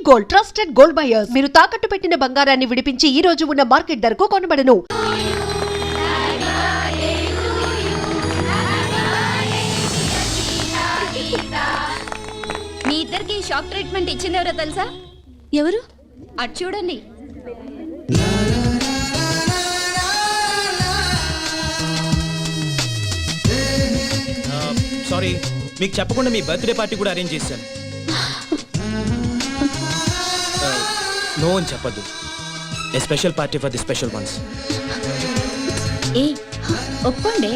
Gold, trusted gold buyers. మీరు తాకట్టు పెట్టిన బంగారాన్ని విడిపించి ఈ రోజు ఉన్న మార్కెట్ ధరకు కొనబడను. మీ ఇద్దరికి షాక్ ట్రీట్మెంట్ ఇచ్చింది ఎవరో తెలుసా? ఎవరు? అటు చూడండి. సారీ, మీకు చెప్పకుండా మీ బర్త్డే పార్టీ కూడా అరేంజ్ చేశాను. నో అని చెప్పద్దు. A special party for the special ones. ఏ ఒప్పుకోండి.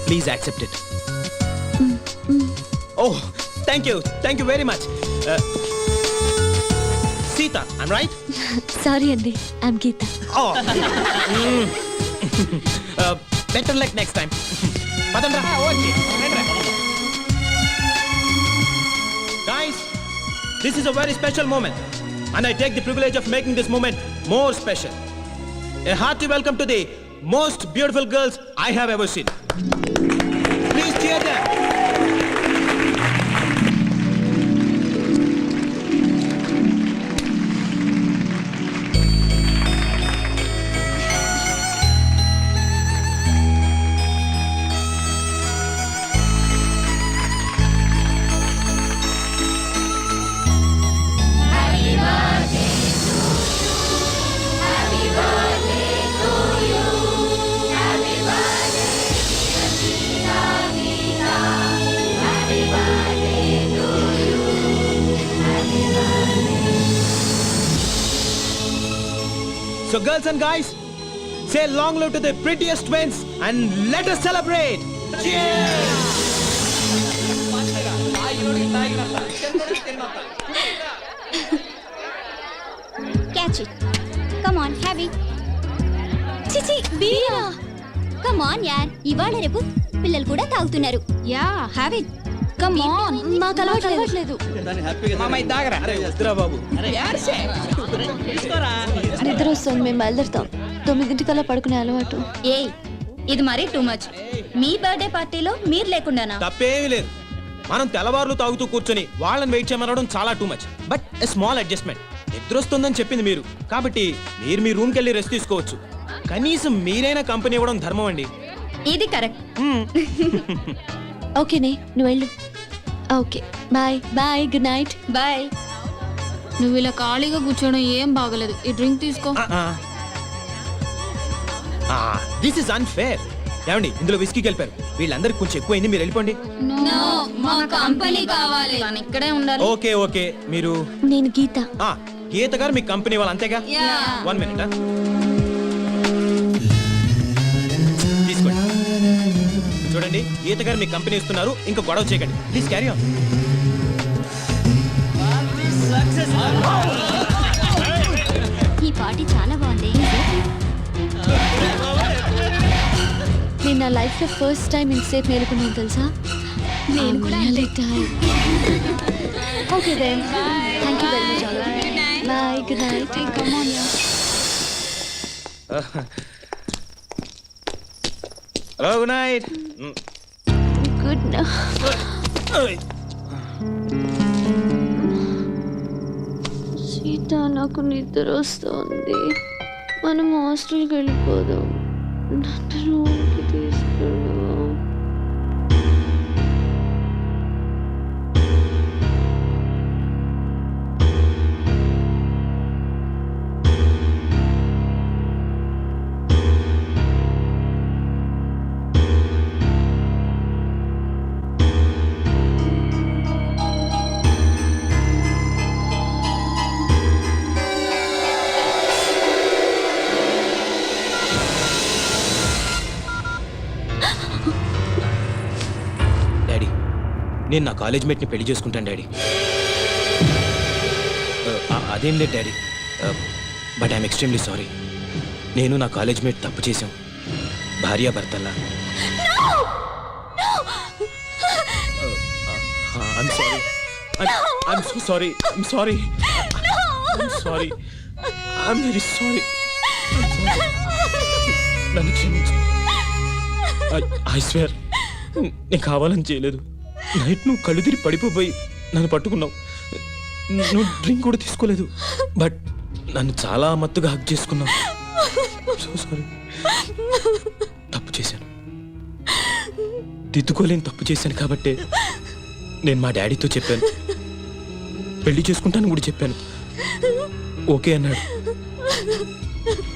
Please accept it. Oh, thank you very much. Sita, I'm right? Sorry అండి, I'm Gita. Better luck next time. పదండ్రా. Guys, this is a very special moment and I take the privilege of making this moment more special. A hearty welcome to the most beautiful girls I have ever seen. Please cheer them. So girls and guys, say long live to the prettiest twins and let us celebrate. Cheers! Catch it. Come on, have it. చిచి, బీరా. Come on యార్, ఇవాళ రేపు పిల్లలు కూడా తాగుతున్నారు. Yeah, have it. Come on, మాకు అలవాట్లేదు. బాబు, నిద్ర వస్తుంది, మేము బయలుదేరుతాం. 9 పడుకునే అలవాటు. ఏ ఇది మరీ టూ మచ్. మీ బర్త్డే పార్టీలో మీరు లేకుండానా? తప్పేమీ లేదు. మనం తెల్లవారులు తాగుతూ కూర్చొని వాళ్ళని వెయిట్ చేయమనడం చాలా too much. But a small adjustment. నిద్ర వస్తుందని చెప్పింది మీరు, కాబట్టి మీరు మీ రూమ్కి వెళ్ళి రెస్ట్ తీసుకోవచ్చు. కనీసం మీరైనా కంపెనీ ఇవ్వడం ధర్మం అండి. ఇది కరెక్ట్. ఓకేనే, నువ్వు వెళ్ళు. Okay, bye bye, good night. Bye. నువ్వు ఇలా ఖాళీగా కూర్చోడం ఏం బాగలేదు. ఈ డ్రింక్ తీసుకో. This is unfair. ఏమండి, ఇందులో విస్కీ కలిపారు. వీళ్ళందరికి కొంచెం ఎక్కువైంది, మీరు వెళ్ళిపోండి. మా కంపెనీ కావాలి. ఇక్కడే ఉండాలి. ఓకే ఓకే, మీరు? నేను గీత. గీత గారు మీ కంపెనీ వాళ్ళు, అంతేగా? 1 minute. తీసుకోండి. చూడండి, గీత గారు మీ కంపెనీ ఇస్తున్నారు, ఇంకా గొడవ చేయకండి ప్లీజ్. Carry on. ఈ పార్టీ చాలా బాగుంది. నేను నా లైఫ్లో ఫస్ట్ టైం ఇంతసేపు మేలుకున్నాను తెలుసా. నేను కూడా. Okay then, thank you very much. Bye, good night. Come on. Hello, good night. Good night. Sita, నాకు నిద్ర వస్తుంది. మనం హాస్టల్కి వెళ్ళిపోదాం. నన్ను రూమ్కి తీసుకెళ్ళు. నేను నా కాలేజ్ మేట్ని పెళ్లి చేసుకుంటాను డాడీ. అదేం లేదు daddy, but I'm extremely sorry. నేను నా కాలేజ్ మేట్ తప్పు చేశాం, భార్యాభర్తల్లా. I'm sorry. I'm so sorry. I'm sorry. I'm sorry. I'm very sorry. నన్ను క్షమించు. I swear నేను కావాలని చేయలేదు. నైట్ నువ్వు కళ్ళు తిరిగి పడిపోయి నన్ను పట్టుకున్నావు. నువ్వు డ్రింక్ కూడా తీసుకోలేదు, బట్ నన్ను చాలా మత్తుగా హక్ చేసుకున్నావు. So sorry. తప్పు చేశాను, దిద్దుకోలేని తప్పు చేశాను. కాబట్టే నేను మా డాడీతో చెప్పాను, పెళ్లి చేసుకుంటాను కూడా చెప్పాను. ఓకే అన్నాడు.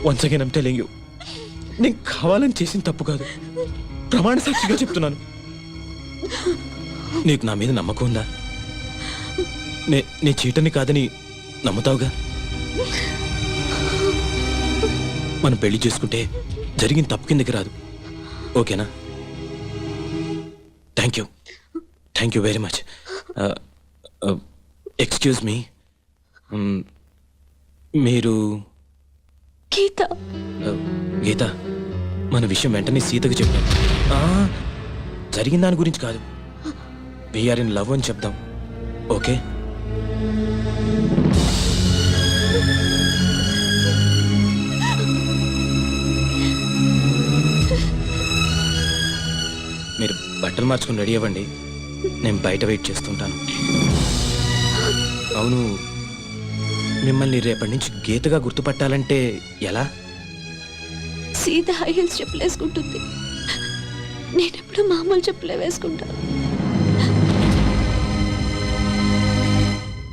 Once again I'm telling you, నేను కావాలని చేసిన తప్పు కాదు, ప్రమాణ సాక్షిగా చెప్తున్నాను. నీకు నా మీద నమ్మకం ఉందా? నే చీటని కాదని నమ్ముతావుగా? మనం పెళ్లి చేసుకుంటే జరిగిన తప్పు కిందకి రాదు. ఓకేనా? Thank you very much. Excuse me, మీరు గీత. గీత, మన విషయం వెంటనే సీతకు చెప్తాం. జరిగిన దాని గురించి కాదు, వీఆర్ ఇన్ లవ్ అని చెప్దాం. ఓకే? మీరు బట్టలు మార్చుకుని రెడీ అవ్వండి, నేను బయట వెయిట్ చేస్తుంటాను. అవును, మిమ్మల్ని రేపటి నుంచి గీతగా గుర్తుపట్టాలంటే ఎలా? సీత హై హీల్స్ చెప్పులు వేసుకుంటుంది, నేనెప్పుడు మామూలు చెప్పులే వేసుకుంటాను.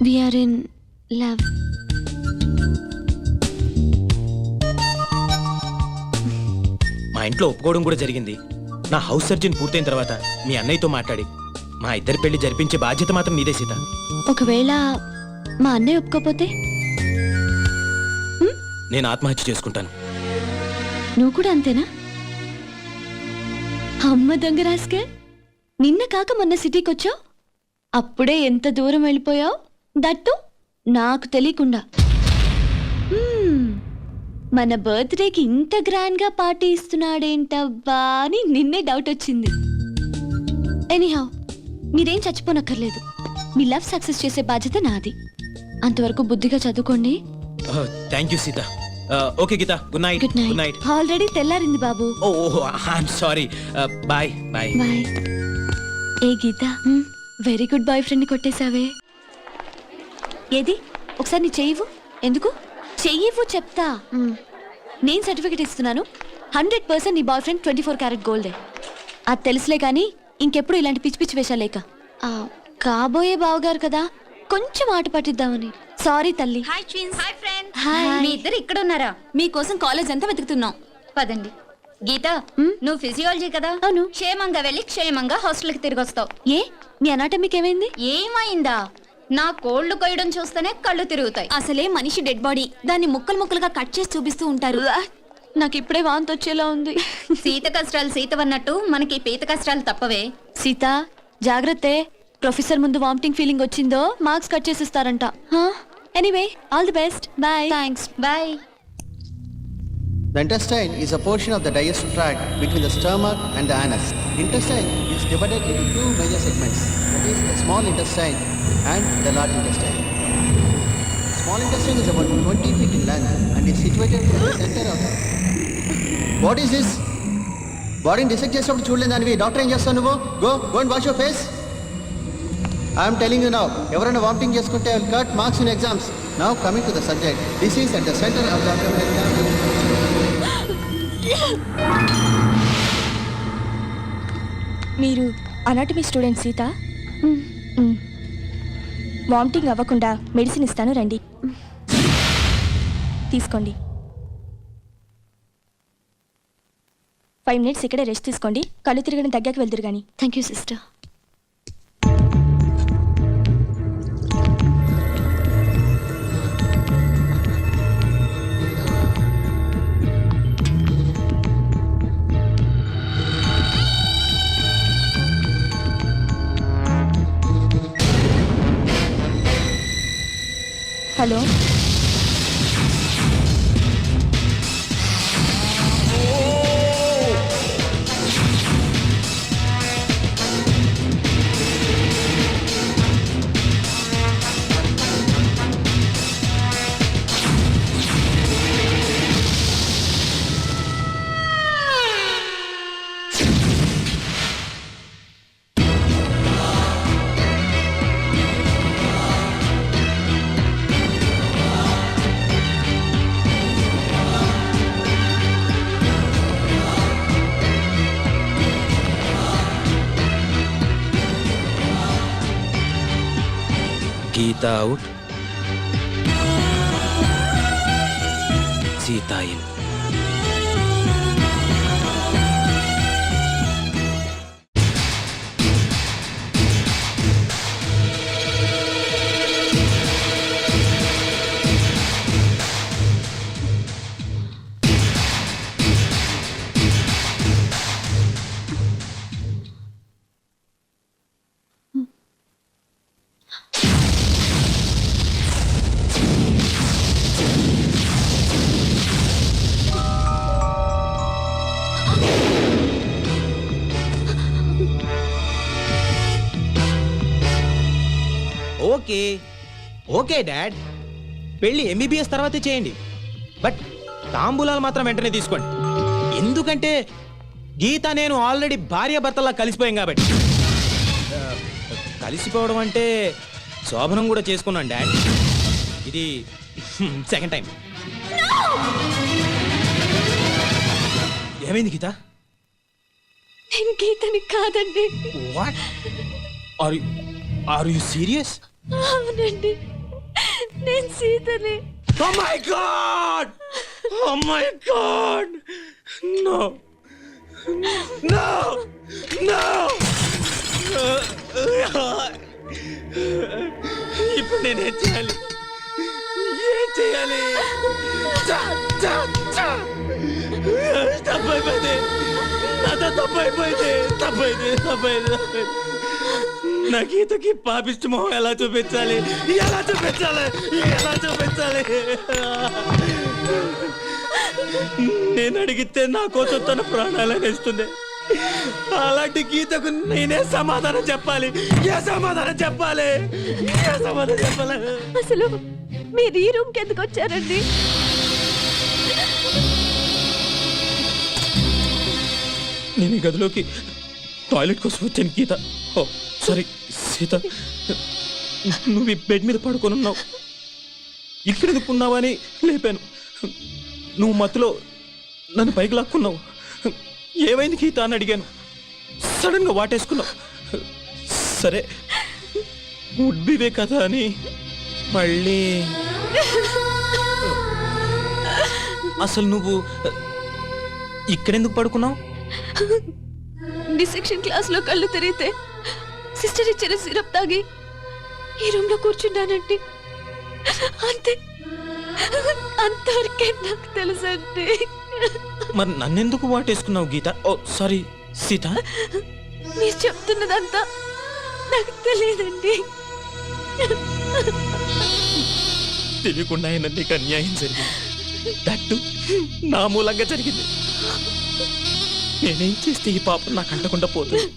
We are in love. మా ఇంట్లో ఒప్పుకోవడం కూడా జరిగింది. నా హౌస్ సర్జన్ పూర్తయిన తర్వాత మీ అన్నయ్యతో మాట్లాడి మా ఇద్దరి పెళ్లి జరిపించే బాధ్యత మాత్రం నీదే సీత. ఒకవేళ మా అన్నయ్య ఒప్పుకోపోతే నేను ఆత్మహత్య చేసుకుంటాను. నువ్వు కూడా అంతేనా? అమ్మ దొంగ రాస్కే, నిన్న కాక మొన్న సిటీకి వచ్చావు, అప్పుడే ఎంత దూరం వెళ్ళిపోయావు, దట్టు నాకు తెలియకుండా. మన బర్త్డేకి ఇంత గ్రాండ్ గా పార్టీ ఇస్తున్నాడేంటబ్బా అని నిన్నే డౌట్ వచ్చింది. ఎనీహౌ, మీరేం చచ్చిపోనక్కర్లేదు, మీ లవ్ సక్సెస్ చేసే బాధ్యత నాది. అంతవరకు బుద్ధిగా చదువుకోండి. Thank you Sita. Okay Gita, good night. Good night. Already తెల్లారింది బాబు. I'm sorry. Bye bye. Bye. ఏ Gita, very good boyfriend ని కొట్టేశావే. ఏది ఒకసారి నీ చెయ్యివు. ఎందుకు చెయ్యివు చెప్తా. నేను సర్టిఫికెట్ ఇస్తున్నాను, 100% నీ బాయ్ ఫ్రెండ్ 24 క్యారెట్ గోల్డే. అది తెలుసులే కానీ ఇంకెప్పుడు ఇలాంటి పిచ్చి పిచ్చి వేషాలేక. కాబోయే బావగారు కదా, కొంచెం ఆట పట్టిద్దామని. సారీ తల్లి. Hi twins. Hi friends. Hi. మీ ఇద్దరు ఇక్కడ ఉన్నారా? మీకోసం కాలేజ్ అంతా వెతుకుతున్నాం. పదండి. గీత, నువ్వు ఫిజియాలజీ కదా? అవును. క్షేమంగా వెళ్ళి క్షేమంగా హాస్టల్కి తిరిగి వస్తావు. ఏ మీ అనాటమీకి ఏమైంది? ఏమైందా? నా కోళ్లు కొయ్యడం చూస్తేనే కళ్ళు తిరుగుతాయి. అసలే మనిషి డెడ్ బాడీ, దాన్ని ముక్కలు ముక్కలుగా కట్ చేసి చూపిస్తూ ఉంటారు. నాకు ఇప్పుడే వాంతి వచ్చేలా ఉంది. సీత కష్టాలు సీతవన్నట్టు మనకి పీత కష్టాలు తప్పవే. సీత జాగ్రత్తే, ప్రొఫెసర్ ముందు వామిటింగ్ ఫీలింగ్ వచ్చిందో మార్క్స్ కట్ చేసిస్తారంట. Anyway, all the best. Bye. Thanks. Bye. The intestine is a portion of the digestive tract between the stomach and the anus. Intestine is divided into two major segments, that is the small intestine and the large intestine. Small intestine is about 20 feet in length and is situated in the center of the... What is this? Bodyని dissect చేసినప్పుడు చూడలేదానివి doctor ఏం చేస్తావు నువ్వు? Go and wash your face. I am telling you now, ఎవరైనా vomiting చేసుకుంటే I will cut marks in exams. Now coming to the subject, this is at the center of the abdominal cavity. మీరు anatomy student Sita? Vomiting అవ్వకుండా medicine ఇస్తాను, రండి తీసుకోండి. 5 minutes ఇక్కడే rest తీసుకోండి, కళ్ళు తిరగడం తగ్గాక వెళ్తురు కానీ. Thank you sister. Hello, Geeta out, Sita in. Okay okay dad, పెళ్ళి ఎంబీబీఎస్ తర్వాతే చేయండి, బట్ తాంబూలాలు మాత్రం వెంటనే తీసుకోండి. ఎందుకంటే గీత నేను ఆల్రెడీ భార్యాభర్తలా కలిసిపోయాం కాబట్టి. కలిసిపోవడం అంటే శోభనం కూడా చేసుకున్నాను డాడ్, ఇది సెకండ్ టైం. ఏమైంది గీత? నేను గీతని కాదండి. What are you serious? అవునండి, నేను సీతని. Oh my God! Oh my God! No! No! No! ఇప్పుడు నేనేం చేయాలి? ఏం చేయాలి? తప్పైపోయింది, నాతో తప్పైపోయింది. నా గీతకి పాపిష్టి మొహం ఎలా చూపించాలి? నేను అడిగితే నా కోసం తన ప్రాణాలను ఇస్తుంది. అలాంటి గీతకు నేనే సమాధానం చెప్పాలి. ఏ సమాధానం చెప్పాలి? అసలు మీరు ఈ రూమ్కి ఎందుకు వచ్చారండి? నేను ఈ గదిలోకి టాయిలెట్ కోసం వచ్చాను గీత. ఓ సారీ సీత, నువ్వు ఈ బెడ్ మీద పడుకొని ఉన్నావు, ఇక్కడ ఎందుకున్నావని లేపాను. నువ్వు మత్తులో నన్ను పైకి లాక్కున్నావు. ఏమైంది గీత అని అడిగాను, సడన్గా వాటేసుకున్నావు. సరే ఉడ్బివే కదా అని మళ్ళీ. అసలు నువ్వు ఇక్కడెందుకు పడుకున్నావు? డిసెక్షన్ క్లాస్ లో కళ్ళు తిరిగితే సిస్టర్ ఇచ్చిన సిరప్ తాగి ఈ రూమ్ లో కూర్చున్నానండి. అంతే, అంతవరకే నాకు తెలుసండి. మరి నన్నెందుకు వాటేసుకున్నావు గీత? ఓ సారీ సీత, మీరు చెప్తున్నదంతా నాకు తెలియదండి. తెలియకుండా అయినా నీకు అన్యాయం జరిగింది, దట్టు నా మూలంగా జరిగింది. నేనేం చేస్తే ఈ పాపం నాకు అంటకుండా పోతుంది?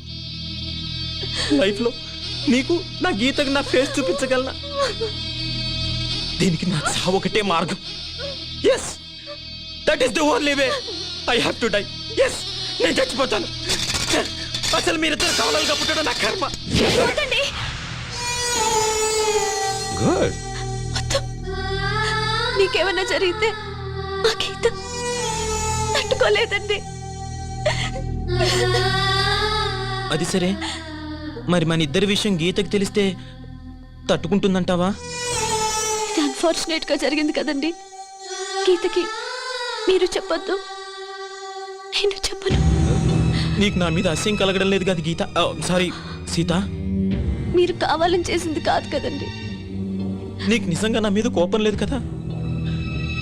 లైఫ్లో నీకు నా గీతకు నా ఫేస్ చూపించగలనా? దీనికి నా చావు ఒకటే మార్గం. Yes, that is the only way. I have to die. Yes, నేను చచ్చిపోతాను. అసలు మీరిద్దరు కవలలుగా పుట్టడం నా కర్మ. గుడ్. నీకేమన్నా జరిగితే ఆ గీత తట్టుకోలేదండి. అది సరే, మరి మన ఇద్దరి విషయం గీతకి తెలిస్తే తట్టుకుంటుందంటావా? ఇది అన్ఫార్చునేట్ గా జరిగింది కదండి. గీతకి మీరు చెప్పొద్దు, నేను చెప్పను. నీకు నా మీద అసహ్యం కలగడం లేదు కదా గీత? సారీ సీత, మీరు కావాలని చేసింది కాదు కదండి. నీకు నిజంగా నా మీద కోపం లేదు కదా?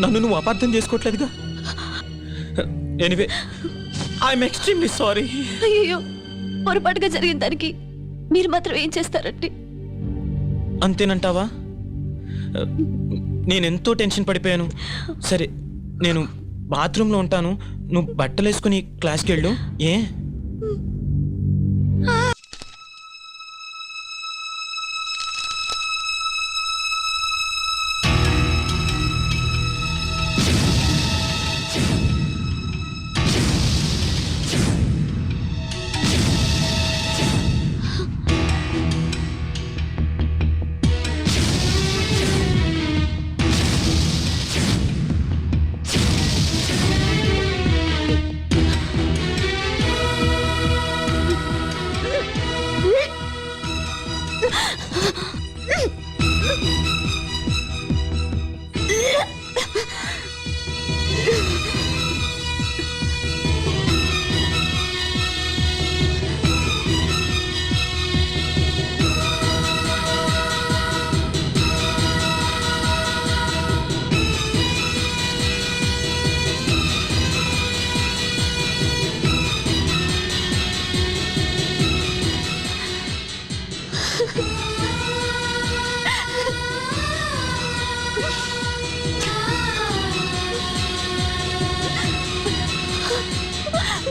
నన్ను నువ్వు అపార్థం చేసుకోవట్లేదుగా? Anyway, I'm extremely sorry. అయ్యో, పొరపాటుగా జరిగిన దానికి మీరు మాత్రం ఏం చేస్తారండి? అంతేనంటావా? నేనెంతో టెన్షన్ పడిపోయాను. సరే, నేను బాత్రూంలో ఉంటాను, నువ్వు బట్టలు వేసుకుని క్లాస్కి వెళ్ళు. ఏ?